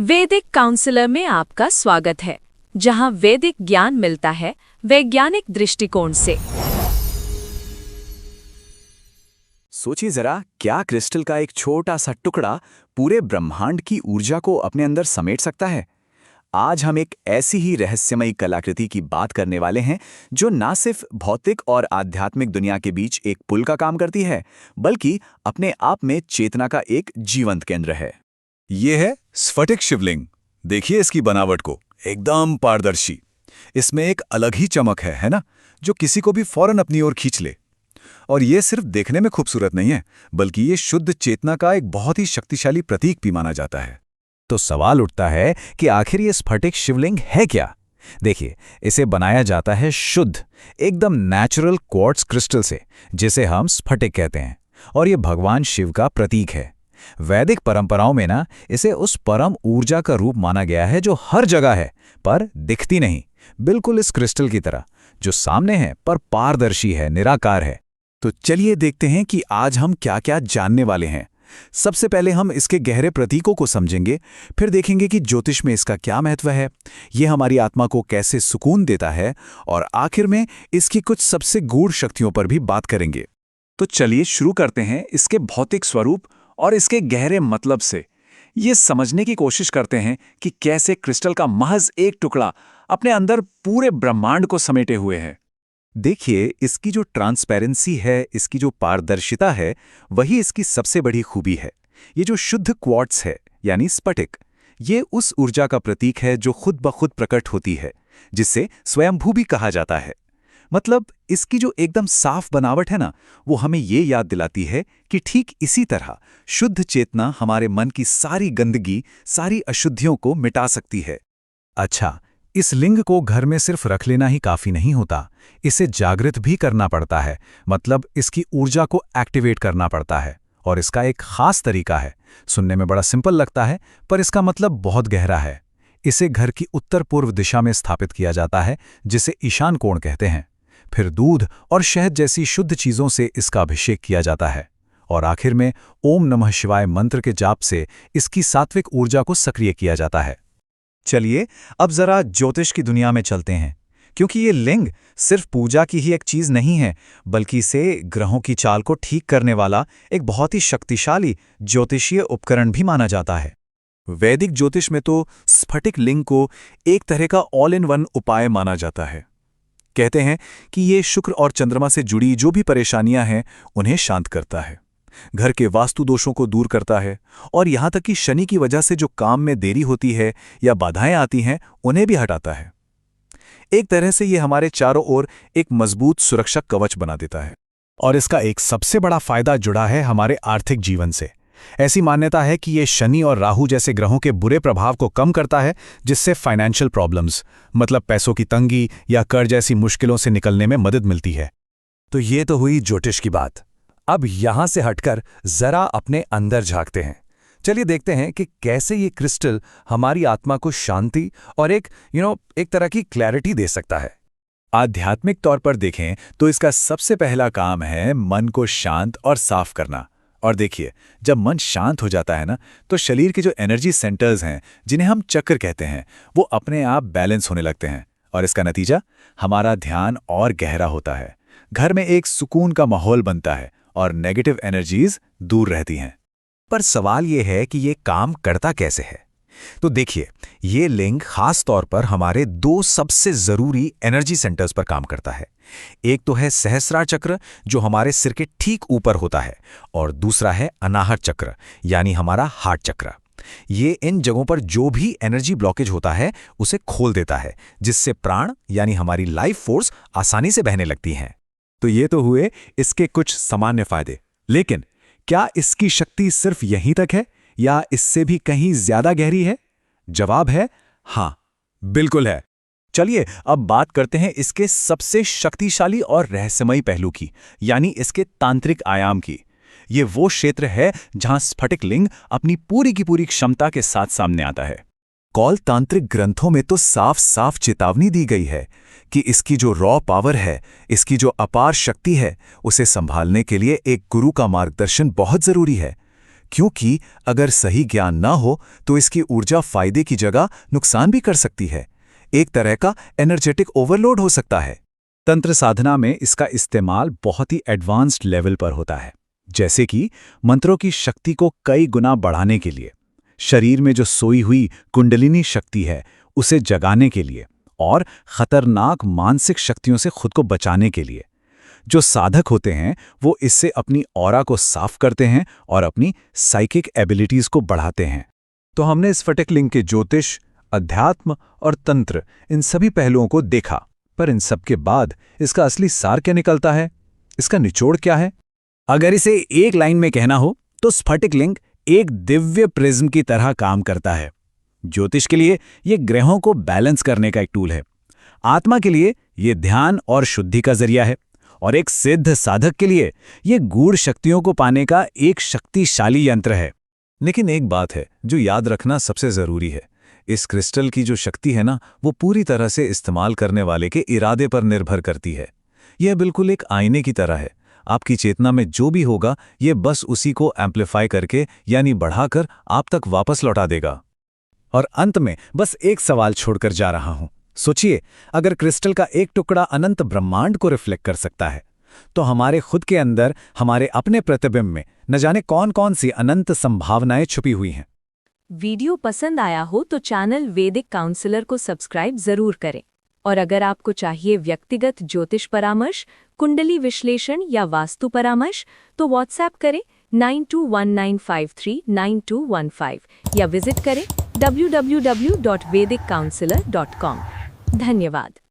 वैदिक काउंसलर में आपका स्वागत है, जहां वैदिक ज्ञान मिलता है वैज्ञानिक दृष्टिकोण से। सोचिए जरा, क्या क्रिस्टल का एक छोटा सा टुकड़ा पूरे ब्रह्मांड की ऊर्जा को अपने अंदर समेट सकता है। आज हम एक ऐसी ही रहस्यमयी कलाकृति की बात करने वाले हैं जो न सिर्फ भौतिक और आध्यात्मिक दुनिया के बीच एक पुल का काम करती है, बल्कि अपने आप में चेतना का एक जीवंत केंद्र है। ये है स्फटिक शिवलिंग। देखिए इसकी बनावट को, एकदम पारदर्शी। इसमें एक अलग ही चमक है ना, जो किसी को भी फौरन अपनी ओर खींच ले। और ये सिर्फ देखने में खूबसूरत नहीं है, बल्कि ये शुद्ध चेतना का एक बहुत ही शक्तिशाली प्रतीक भी माना जाता है। तो सवाल उठता है कि आखिर ये स्फटिक शिवलिंग है क्या? देखिए, इसे बनाया जाता है शुद्ध, एकदम नेचुरल क्वार्ट्ज क्रिस्टल से, जिसे हम स्फटिक कहते हैं, और ये भगवान शिव का प्रतीक है। वैदिक परंपराओं में ना इसे उस परम ऊर्जा का रूप माना गया है जो हर जगह है पर दिखती नहीं, बिल्कुल इस क्रिस्टल की तरह, जो सामने है पर पारदर्शी है, निराकार है। तो चलिए देखते हैं कि आज हम क्या क्या जानने वाले हैं। सबसे पहले हम इसके गहरे प्रतीकों को समझेंगे, फिर देखेंगे कि ज्योतिष में इसका क्या महत्व है, ये हमारी आत्मा को कैसे सुकून देता है, और आखिर में इसकी कुछ सबसे गूढ़ शक्तियों पर भी बात करेंगे। तो चलिए शुरू करते हैं इसके भौतिक स्वरूप और इसके गहरे मतलब से। ये समझने की कोशिश करते हैं कि कैसे क्रिस्टल का महज एक टुकड़ा अपने अंदर पूरे ब्रह्मांड को समेटे हुए है। देखिए, इसकी जो ट्रांसपेरेंसी है, इसकी जो पारदर्शिता है, वही इसकी सबसे बड़ी खूबी है। ये जो शुद्ध क्वार्ट्ज है, यानी स्फटिक, ये उस ऊर्जा का प्रतीक है जो खुद ब खुद प्रकट होती है, जिसे स्वयंभू भी कहा जाता है। मतलब इसकी जो एकदम साफ बनावट है ना, वो हमें ये याद दिलाती है कि ठीक इसी तरह शुद्ध चेतना हमारे मन की सारी गंदगी, सारी अशुद्धियों को मिटा सकती है। अच्छा, इस लिंग को घर में सिर्फ रख लेना ही काफी नहीं होता, इसे जागृत भी करना पड़ता है। मतलब इसकी ऊर्जा को एक्टिवेट करना पड़ता है, और इसका एक खास तरीका है। सुनने में बड़ा सिंपल लगता है, पर इसका मतलब बहुत गहरा है। इसे घर की उत्तर पूर्व दिशा में स्थापित किया जाता है, जिसे ईशान कोण कहते हैं। फिर दूध और शहद जैसी शुद्ध चीजों से इसका अभिषेक किया जाता है, और आखिर में ओम नमः शिवाय मंत्र के जाप से इसकी सात्विक ऊर्जा को सक्रिय किया जाता है। चलिए अब जरा ज्योतिष की दुनिया में चलते हैं, क्योंकि ये लिंग सिर्फ पूजा की ही एक चीज नहीं है, बल्कि इसे ग्रहों की चाल को ठीक करने वाला एक बहुत ही शक्तिशाली ज्योतिषीय उपकरण भी माना जाता है। वैदिक ज्योतिष में तो स्फटिक लिंग को एक तरह का ऑल इन वन उपाय माना जाता है। कहते हैं कि ये शुक्र और चंद्रमा से जुड़ी जो भी परेशानियां हैं, उन्हें शांत करता है, घर के वास्तु दोषों को दूर करता है, और यहां तक कि शनि की वजह से जो काम में देरी होती है या बाधाएं आती हैं, उन्हें भी हटाता है। एक तरह से ये हमारे चारों ओर एक मजबूत सुरक्षा कवच बना देता है। और इसका एक सबसे बड़ा फायदा जुड़ा है हमारे आर्थिक जीवन से। ऐसी मान्यता है कि ये शनि और राहु जैसे ग्रहों के बुरे प्रभाव को कम करता है, जिससे फाइनेंशियल प्रॉब्लम्स, मतलब पैसों की तंगी या कर्ज जैसी मुश्किलों से निकलने में मदद मिलती है। तो ये तो हुई ज्योतिष की बात। अब यहां से हटकर जरा अपने अंदर झांकते हैं। चलिए देखते हैं कि कैसे ये क्रिस्टल हमारी आत्मा को शांति और एक तरह की क्लैरिटी दे सकता है। आध्यात्मिक तौर पर देखें तो इसका सबसे पहला काम है मन को शांत और साफ करना। और देखिए, जब मन शांत हो जाता है ना, तो शरीर के जो एनर्जी सेंटर्स हैं, जिन्हें हम चक्र कहते हैं, वो अपने आप बैलेंस होने लगते हैं, और इसका नतीजा हमारा ध्यान और गहरा होता है। घर में एक सुकून का माहौल बनता है और नेगेटिव एनर्जीज दूर रहती हैं। पर सवाल ये है कि ये काम करता कैसे है? तो देखिए, ये लिंग खास तौर पर हमारे दो सबसे जरूरी एनर्जी सेंटर्स पर काम करता है। एक तो है सहस्रार चक्र, जो हमारे सिर के ठीक ऊपर होता है, और दूसरा है अनाहत चक्र, यानी हमारा हार्ट चक्र। ये इन जगहों पर जो भी एनर्जी ब्लॉकेज होता है, उसे खोल देता है, जिससे प्राण यानी हमारी लाइफ फोर्स आसानी से बहने लगती हैं। तो ये तो हुए इसके कुछ सामान्य फायदे, लेकिन क्या इसकी शक्ति सिर्फ यहीं तक है या इससे भी कहीं ज्यादा गहरी है? जवाब है हाँ, बिल्कुल है। चलिए अब बात करते हैं इसके सबसे शक्तिशाली और रहस्यमयी पहलू की, यानी इसके तांत्रिक आयाम की। ये वो क्षेत्र है जहां स्फटिक लिंग अपनी पूरी की पूरी क्षमता के साथ सामने आता है। कौल तांत्रिक ग्रंथों में तो साफ साफ चेतावनी दी गई है कि इसकी जो रॉ पावर है, इसकी जो अपार शक्ति है, उसे संभालने के लिए एक गुरु का मार्गदर्शन बहुत जरूरी है। क्योंकि अगर सही ज्ञान ना हो तो इसकी ऊर्जा फायदे की जगह नुकसान भी कर सकती है। एक तरह का एनर्जेटिक ओवरलोड हो सकता है। तंत्र साधना में इसका इस्तेमाल बहुत ही एडवांस्ड लेवल पर होता है, जैसे कि मंत्रों की शक्ति को कई गुना बढ़ाने के लिए, शरीर में जो सोई हुई कुंडलिनी शक्ति है उसे जगाने के लिए, और खतरनाक मानसिक शक्तियों से खुद को बचाने के लिए। जो साधक होते हैं वो इससे अपनी ऑरा को साफ करते हैं और अपनी साइकिक एबिलिटीज को बढ़ाते हैं। तो हमने स्फटिक लिंग के ज्योतिष, अध्यात्म और तंत्र, इन सभी पहलुओं को देखा, पर इन सब के बाद इसका असली सार क्या निकलता है? इसका निचोड़ क्या है? अगर इसे एक लाइन में कहना हो तो स्फटिक लिंग एक दिव्य प्रिज्म की तरह काम करता है। ज्योतिष के लिए ये ग्रहों को बैलेंस करने का एक टूल है, आत्मा के लिए ये ध्यान और शुद्धि का जरिया है, और एक सिद्ध साधक के लिए ये गूढ़ शक्तियों को पाने का एक शक्तिशाली यंत्र है। लेकिन एक बात है जो याद रखना सबसे जरूरी है, इस क्रिस्टल की जो शक्ति है ना, वो पूरी तरह से इस्तेमाल करने वाले के इरादे पर निर्भर करती है। यह बिल्कुल एक आईने की तरह है। आपकी चेतना में जो भी होगा ये बस उसी को एम्प्लीफाई करके यानी बढ़ाकर आप तक वापस लौटा देगा। और अंत में बस एक सवाल छोड़कर जा रहा हूं। सोचिए, अगर क्रिस्टल का एक टुकड़ा अनंत ब्रह्मांड को रिफ्लेक्ट कर सकता है, तो हमारे खुद के अंदर, हमारे अपने प्रतिबिंब में न जाने कौन कौन सी अनंत संभावनाएं छुपी हुई हैं। वीडियो पसंद आया हो तो चैनल वैदिक काउंसलर को सब्सक्राइब जरूर करें। और अगर आपको चाहिए व्यक्तिगत ज्योतिष परामर्श, कुंडली विश्लेषण या वास्तु परामर्श, तो व्हाट्सएप करें 9219539215 या विजिट करें www.vediccounselor.com। धन्यवाद।